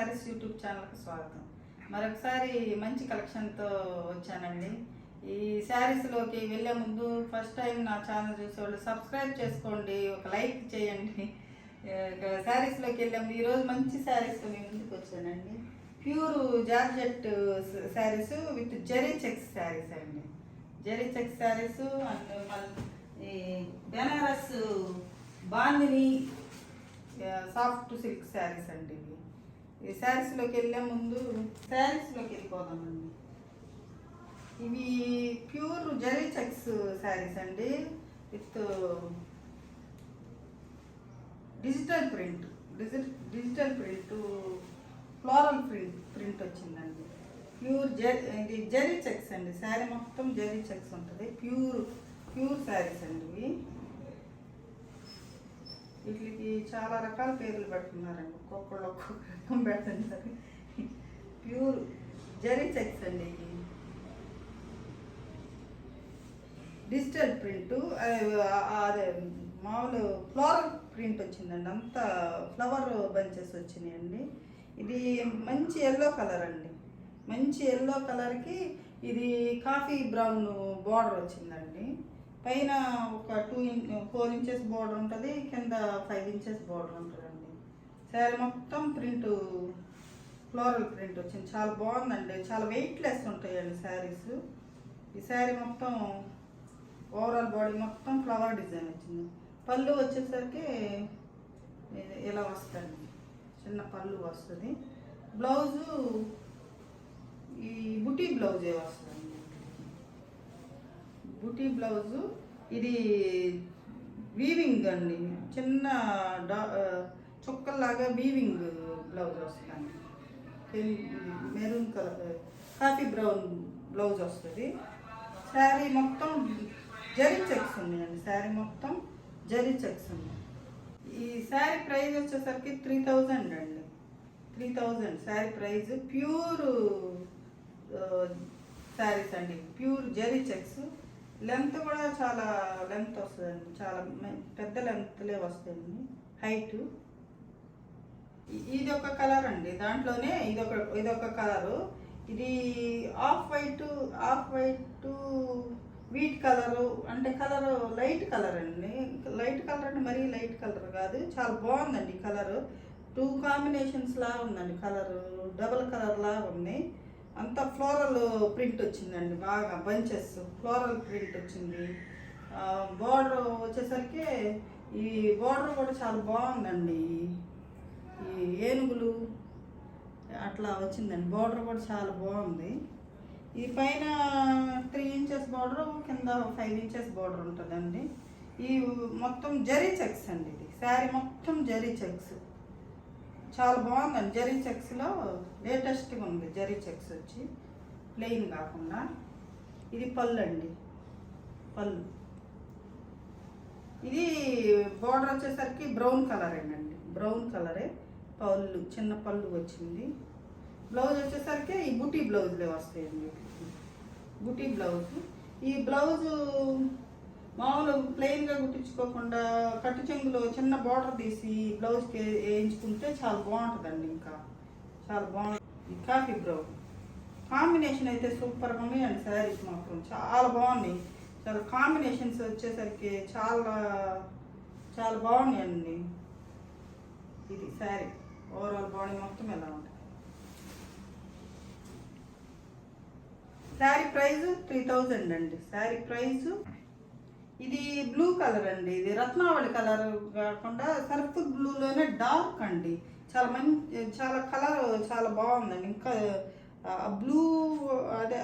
Saris YouTube ఛానల్కి స్వాగతం. మరొకసారి మంచి కలెక్షన్తో వచ్చానండి. ఈ శారీస్లోకి వెళ్ళే ముందు ఫస్ట్ టైం నా ఛానల్ చూసేవాళ్ళు సబ్స్క్రైబ్ చేసుకోండి, ఒక లైక్ చేయండి. శారీస్లోకి వెళ్ళాము. ఈరోజు మంచి శారీస్ మీ ముందుకు వచ్చానండి. Pure georgette saris with zari checks saris అండి. జరీ చెక్స్ శారీస్ అండ్ మళ్ళీ బెనారస్ బాందిని సాఫ్ట్ సిల్క్ శారీస్ అండి. ఈ శారీస్లోకి వెళ్ళే ముందు శారీస్లోకి వెళ్ళిపోదామండి. ఇవి ప్యూర్ జరీ చెక్స్ శారీస్ అండి with digital print floral print వచ్చిందండి. ప్యూర్ ఇది జరీ చెక్స్ అండి. శారీ మొత్తం జరీ చెక్స్ ఉంటుంది. ప్యూర్ శారీస్ అండి ఇవి. వీటికి చాలా రకాల పేర్లు పెడుతున్నారండి, ఒక్కొక్కళ్ళు ఒక్కొక్క రకం పెడుతున్నారు. ప్యూర్ జరీ చెక్స్ అండి. ఇది డిజిటల్ ప్రింట్, అదే మామూలు ఫ్లోరల్ ప్రింట్ వచ్చిందండి. అంతా ఫ్లవర్ బంచెస్ వచ్చినాయండి. ఇది మంచి ఎల్లో కలర్ అండి. మంచి ఎల్లో కలర్కి ఇది కాఫీ బ్రౌన్ బార్డర్ వచ్చిందండి. పైన ఒక 4 ఇంచెస్ బార్డర్ ఉంటుంది, కింద 5 ఇంచెస్ బార్డర్ ఉంటుందండి. శారీ మొత్తం ప్రింట్ ఫ్లోరల్ ప్రింట్ వచ్చింది. చాలా బాగుందండి. చాలా వెయిట్లెస్ ఉంటాయండి శారీస్. ఈ శారీ మొత్తం ఓవరాల్ బాడీ మొత్తం ఫ్లవర్ డిజైన్ వచ్చింది. పళ్ళు వచ్చేసరికి ఇలా వస్తుంది, చిన్న పళ్ళు వస్తుంది. బ్లౌజు ఈ బుటీ బ్లౌజే వస్తుంది. బుటీ బ్లౌజు ఇది వీవింగ్ అండి, చిన్న చుక్కల్లాగా వీవింగ్ బ్లౌజ్ వస్తుంది. Maroon colour coffee brown blouse వస్తుంది. శారీ మొత్తం జరీ చెక్స్ ఉన్నాయండి. శారీ మొత్తం జరీ చెక్స్ ఉన్నాయి. ఈ శారీ ప్రైస్ వచ్చేసరికి 3000 అండి. 3000 శారీ ప్రైస్. ప్యూర్ శారీస్ అండి, ప్యూర్ జరీ చెక్స్. లెంత్ కూడా చాలా లెంత్ వస్తుందండి, చాలా పెద్ద లెంత్లే వస్తుంది. హైట్ ఇది ఒక కలర్ అండి. దాంట్లోనే ఇదొక కలరు. ఇది ఆఫ్ వైట్ వీట్ కలరు, అంటే కలరు లైట్ కలర్ అండి. లైట్ కలర్ అంటే మరీ లైట్ కలర్ కాదు, చాలా బాగుందండి కలరు. 2 కాంబినేషన్స్ లాగా ఉందండి. కలరు డబల్ కలర్ లాగా ఉంది. అంతా ఫ్లోరల్ ప్రింట్ వచ్చిందండి. బాగా బంచెస్ ఫ్లోరల్ ప్రింట్ వచ్చింది. బార్డర్ వచ్చేసరికి ఈ బార్డర్ కూడా చాలా బాగుందండి. ఈ ఏనుగులు అట్లా వచ్చిందండి. బార్డర్ కూడా చాలా బాగుంది. ఈ పైన 3 ఇంచెస్ బార్డర్, కింద 5 ఇంచెస్ బార్డర్ ఉంటుందండి. ఈ మొత్తం జరీ చెక్స్ అండి. ఇది శారీ మొత్తం జరీ చెక్స్, చాలా బాగుందండి. జరీ చెక్స్లో లేటెస్ట్గా ఉంది. జరీ చెక్స్ వచ్చి ప్లెయిన్ కాకుండా. ఇది పళ్ళు అండి. పళ్ళు ఇది బార్డర్ వచ్చేసరికి బ్రౌన్ కలరేనండి. బ్రౌన్ కలరే. పళ్ళు చిన్న పళ్ళు వచ్చింది. బ్లౌజ్ వచ్చేసరికి ఈ బుటీ బ్లౌజ్లే వస్తాయండి. బుటీ బ్లౌజ్. ఈ బ్లౌజు మామూలు ప్లెయిన్గా కుట్టించుకోకుండా కట్టు చెంగులో చిన్న బార్డర్ తీసి బ్లౌజ్కి వేయించుకుంటే చాలా బాగుంటుందండి. ఇంకా చాలా బాగుంటుంది. ఈ కాఫీ బ్రౌన్ కాంబినేషన్ అయితే సూపర్గా ఉన్నాయండి. శారీస్ మాత్రం చాలా బాగున్నాయి. చాలా కాంబినేషన్స్ వచ్చేసరికి చాలా చాలా బాగున్నాయండి. ఇది శారీ ఓవరాల్ బాడీ మొత్తం ఎలా ఉంటుంది. శారీ ప్రైస్ 3000 అండి. Saree price. ఇది బ్లూ కలర్ అండి. ఇది రత్నావళి కలర్ కాకుండా సర్ఫ్ బ్లూలోనే డార్క్ అండి. చాలా కలర్ చాలా బాగుందండి. ఇంకా బ్లూ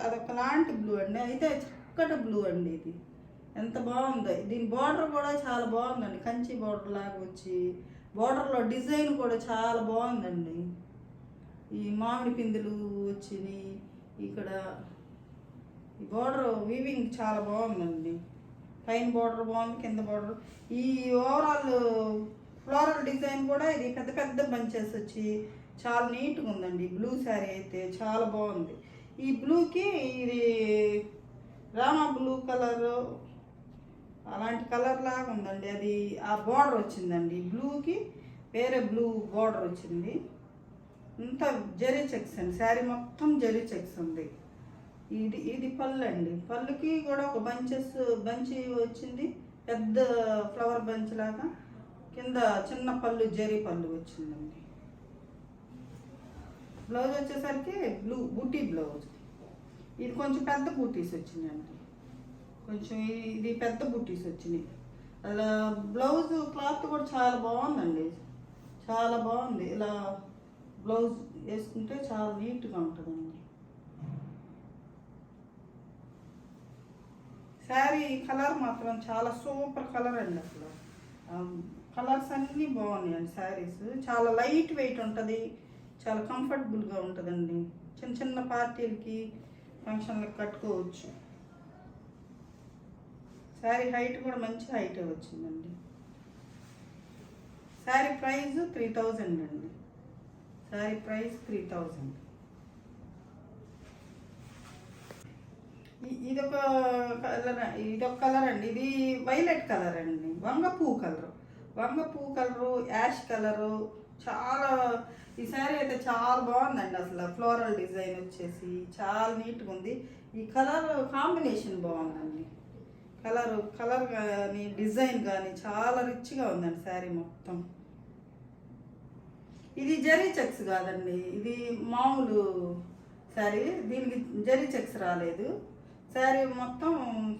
అదొక లాంటి బ్లూ అండి. అయితే చక్కటి బ్లూ అండి. ఇది ఎంత బాగుందో. దీని బార్డర్ కూడా చాలా బాగుందండి. కంచి బార్డర్ లాగా వచ్చి బార్డర్లో డిజైన్ కూడా చాలా బాగుందండి. ఈ మామిడి పిందులు వచ్చినాయి. ఇక్కడ ఈ బార్డర్ వీవింగ్ చాలా బాగుందండి. పైన బార్డర్ బాగుంది, కింద బార్డర్. ఈ ఓవరాల్ ఫ్లోరల్ డిజైన్ కూడా ఇది పెద్ద పెద్ద బంచెస్ వచ్చి చాలా నీట్గా ఉందండి. బ్లూ శారీ అయితే చాలా బాగుంది. ఈ బ్లూకి ఇది రామా బ్లూ కలరు అలాంటి కలర్ లాగా ఉందండి. అది ఆ బార్డర్ వచ్చిందండి. బ్లూకి వేరే బ్లూ బార్డర్ వచ్చింది. ఇంత జరీ చెక్స్ అండి, శారీ మొత్తం జరీ చెక్స్ ఉంది. ఇది పళ్ళు అండి, పళ్ళుకి కూడా ఒక బంచి వచ్చింది, పెద్ద ఫ్లవర్ బంచ్ లాగా. కింద చిన్న పళ్ళు జరీ పళ్ళు వచ్చిందండి. బ్లౌజ్ వచ్చేసరికి బూటీ బ్లౌజ్. ఇది కొంచెం పెద్ద బూటీస్ వచ్చినాయండి, కొంచెం ఇది పెద్ద బూటీస్ వచ్చినాయి. అలా బ్లౌజ్ క్లాత్ కూడా చాలా బాగుందండి, చాలా బాగుంది. ఇలా బ్లౌజ్ వేసుకుంటే చాలా నీట్గా ఉంటుందండి. శారీ కలర్ మాత్రం చాలా సూపర్ కలర్ అండి. అసలు కలర్స్ అన్నీ బాగున్నాయండి. శారీస్ చాలా లైట్ వెయిట్ ఉంటుంది, చాలా కంఫర్టబుల్గా ఉంటుందండి. చిన్న చిన్న పార్టీలకి ఫంక్షన్లకు కట్టుకోవచ్చు. శారీ హైట్ కూడా మంచి హైటే వచ్చిందండి. శారీ ప్రైస్ 3000 అండి. Saree price 3000. ఇదొక కలర్ అండి, ఇది వైలెట్ కలర్ అండి, వంగపూ కలరు, యాష్ కలరు. చాలా ఈ శారీ అయితే చాలా బాగుందండి. అసలు ఫ్లోరల్ డిజైన్ వచ్చేసి చాలా నీట్గా ఉంది. ఈ కలర్ కాంబినేషన్ బాగుందండి. కలర్ కానీ డిజైన్ కానీ చాలా రిచ్గా ఉందండి శారీ మొత్తం. ఇది జరీ చెక్స్ కాదండి, ఇది మామూలు శారీ, దీనికి జరీ చెక్స్ రాలేదు. శారీ మొత్తం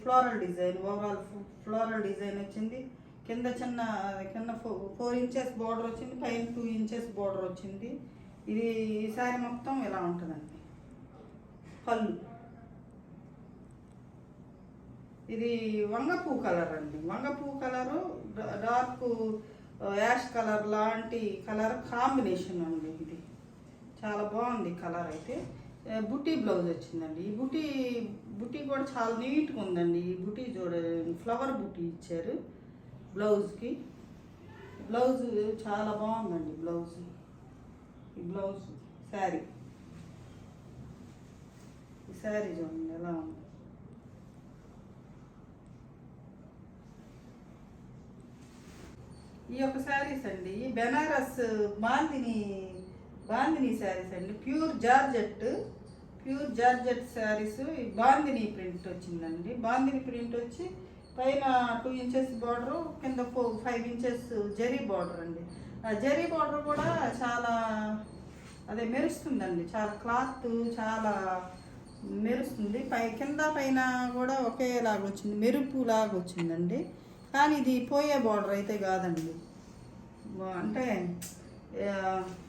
floral design, overall floral design వచ్చింది. కింద 4 ఇంచెస్ బార్డర్ వచ్చింది, పైన 2 ఇంచెస్ బార్డర్ వచ్చింది. ఇది శారీ మొత్తం ఇలా ఉంటుందండి. పళ్ళు ఇది వంగపూ కలర్ అండి, వంగపూ కలరు డార్క్ యాష్ కలర్ లాంటి కలర్ కాంబినేషన్ అండి. ఇది చాలా బాగుంది కలర్. అయితే బుటీ బ్లౌజ్ వచ్చిందండి. ఈ బుటీ కూడా చాలా నీట్గా ఉందండి. ఈ బుటీ చూడండి, ఫ్లవర్ బుటీ ఇచ్చారు బ్లౌజ్కి. బ్లౌజ్ చాలా బాగుందండి. ఈ బ్లౌజ్ శారీ చూడండి ఎలా ఉంది. ఈ యొక్క శారీస్ అండి బెనారస్ బాందిని శారీస్ అండి, pure georgette saris. Bandhani print వచ్చిందండి. బాందిని ప్రింట్ వచ్చి పైన 2 ఇంచెస్ బార్డరు, కింద 5 ఇంచెస్ జరీ బార్డర్ అండి. ఆ జరీ బార్డర్ కూడా చాలా మెరుస్తుందండి, చాలా క్లాత్ చాలా మెరుస్తుంది. కింద పైన కూడా ఒకేలాగా వచ్చింది, మెరుపు లాగా వచ్చిందండి. కానీ ఇది పోయే బార్డర్ అయితే కాదండి, అంటే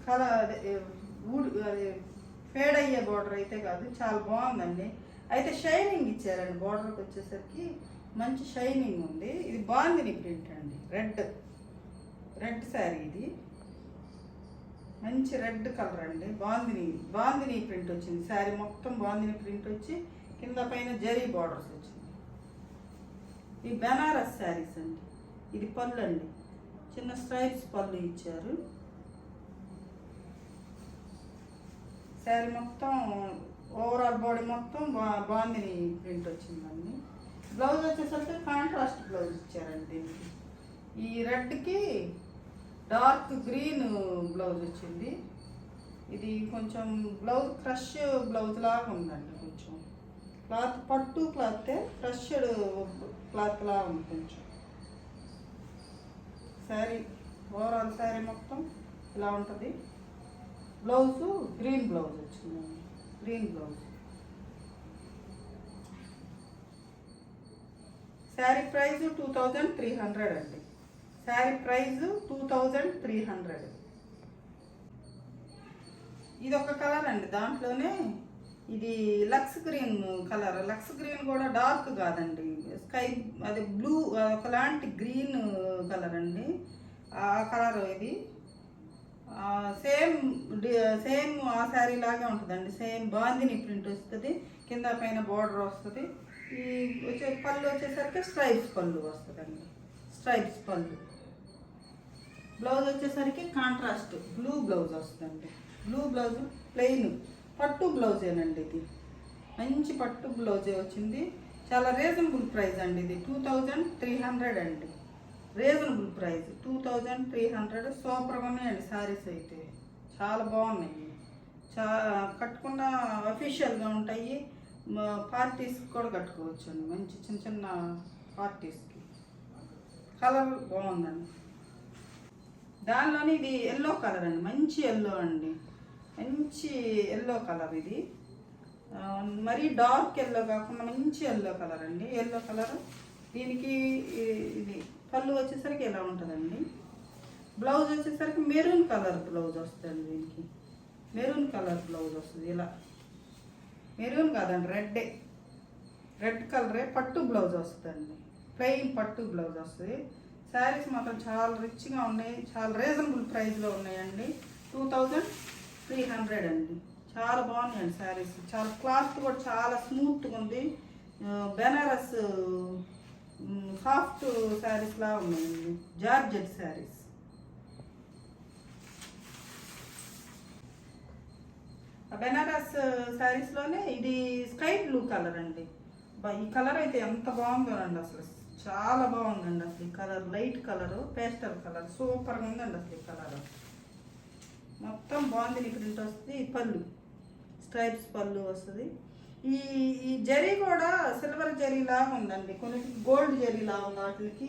కలర్ ఫేడ్ అయ్యే బార్డర్ అయితే కాదు, చాలా బాగుందండి. అయితే షైనింగ్ ఇచ్చారండి, బార్డర్కి వచ్చేసరికి మంచి షైనింగ్ ఉంది. ఇది బాందిని ప్రింట్ అండి, రెడ్ శారీ. ఇది మంచి రెడ్ కలర్ అండి. బాందిని ప్రింట్ వచ్చింది. శారీ మొత్తం బాందిని ప్రింట్ వచ్చి కింద పైన జరీ బార్డర్స్ వచ్చింది. ఈ బెనారస్ శారీస్ అండి. ఇది పళ్ళు అండి, చిన్న స్ట్రైప్స్ పళ్ళు ఇచ్చారు. శారీ మొత్తం ఓవరాల్ బాడీ మొత్తం బాందిని ప్రింట్ వచ్చిందండి. బ్లౌజ్ వచ్చేసరికి కాంట్రాస్ట్ బ్లౌజ్ ఇచ్చారండి దీనికి. ఈ రెడ్కి డార్క్ గ్రీన్ బ్లౌజ్ వచ్చింది. ఇది కొంచెం బ్లౌజ్ క్రష్ బ్లౌజ్ లాగా ఉందండి. కొంచెం క్లాత్ పట్టు క్లాతే, క్రష్డ్ క్లాత్ లాగా ఉంది కొంచెం. శారీ ఓవరాల్ శారీ మొత్తం ఇలా ఉంటుంది. బ్లౌజ్ గ్రీన్ బ్లౌజ్ వచ్చిందండి, గ్రీన్ బ్లౌజ్. శారీ ప్రైస్ 2300 అండి. Saree price 2300. ఇది ఒక కలర్ అండి, దాంట్లోనే ఇది లక్స్ గ్రీన్ కలర్. లక్స్ గ్రీన్ కూడా డార్క్ కాదండి, స్కై అది బ్లూ ఒకలాంటి గ్రీన్ కలర్ అండి. ఆ కలర్ ఇది సేమ్ ఆ శారీ లాగే ఉంటుందండి. సేమ్ బాందిని ప్రింట్ వస్తుంది, కింద పైన బార్డర్ వస్తుంది. ఈ పళ్ళు వచ్చేసరికి స్ట్రైప్స్ పళ్ళు వస్తుందండి, స్ట్రైప్స్ పళ్ళు. బ్లౌజ్ వచ్చేసరికి కాంట్రాస్ట్ బ్లూ బ్లౌజ్ వస్తుందండి. బ్లూ బ్లౌజ్ ప్లెయిన్ పట్టు బ్లౌజేనండి. ఇది మంచి పట్టు బ్లౌజే వచ్చింది. చాలా రీజనబుల్ ప్రైస్ అండి. ఇది 2300 అండి, రీజనబుల్ ప్రైస్ 2300. సూపర్గా ఉన్నాయండి శారీస్ అయితే, చాలా బాగున్నాయి. కట్టుకున్న అఫీషియల్గా ఉంటాయి. పార్టీస్కి కూడా కట్టుకోవచ్చు అండి, మంచి చిన్న చిన్న పార్టీస్కి. కలర్ బాగుందండి. దానిలోని ఇది ఎల్లో కలర్ అండి, మంచి ఎల్లో అండి, మంచి ఎల్లో కలర్ ఇది. మరీ డార్క్ ఎల్లో కాకుండా మంచి ఎల్లో కలర్ అండి, ఎల్లో కలర్. దీనికి ఇది పళ్ళు వచ్చేసరికి ఇలా ఉంటుందండి. బ్లౌజ్ వచ్చేసరికి మెరూన్ కలర్ బ్లౌజ్ వస్తుంది. దీనికి మెరూన్ కలర్ బ్లౌజ్ వస్తుంది. ఇలా మెరూన్ కాదండి, రెడ్ కలరే పట్టు బ్లౌజ్ వస్తుందండి, ప్లెయిన్ పట్టు బ్లౌజ్ వస్తుంది. శారీస్ మాత్రం చాలా రిచ్గా ఉన్నాయి, చాలా రీజనబుల్ ప్రైస్లో ఉన్నాయండి. 2300 అండి. చాలా బాగున్నాయండి శారీస్. చాలా క్లాత్ కూడా చాలా స్మూత్గా ఉంది. బెనారస్ సాఫ్ట్ శారీస్ లా ఉన్నాయండి, జార్జెట్ శారీస్. బెనారస్ శారీస్లోనే ఇది స్కై బ్లూ కలర్ అండి. ఈ కలర్ అయితే ఎంత బాగుందోనండి, అసలు చాలా బాగుందండి. అసలు ఈ colour light colour, pastel colour, సూపర్గా ఉందండి అసలు ఈ కలర్. మొత్తం బాగుంది. ప్రింట్ వస్తుంది. పళ్ళు స్ట్రైప్స్ పళ్ళు వస్తుంది. ఈ జరీ కూడా సిల్వర్ జరీ లాగా ఉందండి, కొన్నిటికి గోల్డ్ జరీ లాగా ఉంది, వాటికి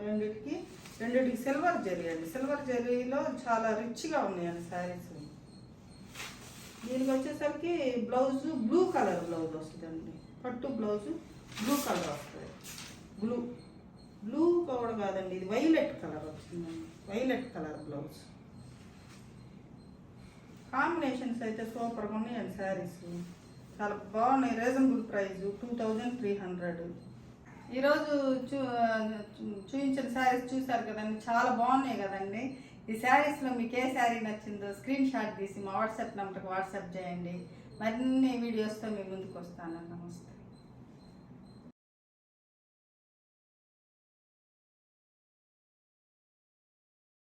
రెండింటికి సిల్వర్ జరీ అండి. సిల్వర్ జరీలో చాలా రిచ్గా ఉన్నాయండి శారీస్. దీనికి వచ్చేసరికి బ్లౌజ్ బ్లూ కలర్ బ్లౌజ్ వస్తుందండి, పట్టు బ్లౌజ్ బ్లూ కలర్ వస్తుంది. బ్లూ కూడా కాదండి, ఇది వైలెట్ కలర్ వస్తుందండి, వైలెట్ కలర్ బ్లౌజ్. కాంబినేషన్స్ అయితే సూపర్గా ఉన్నాయండి శారీస్, చాలా బాగున్నాయి. Reasonable price 2300. ఈరోజు చూపించిన శారీస్ చూసారు కదండి, చాలా బాగున్నాయి కదండి. ఈ శారీస్లో మీకు ఏ శారీ నచ్చిందో స్క్రీన్ షాట్ తీసి మా వాట్సాప్ నెంబర్కి వాట్సాప్ చేయండి. మరిన్ని వీడియోస్తో మీ ముందుకు వస్తాను. నమస్తే.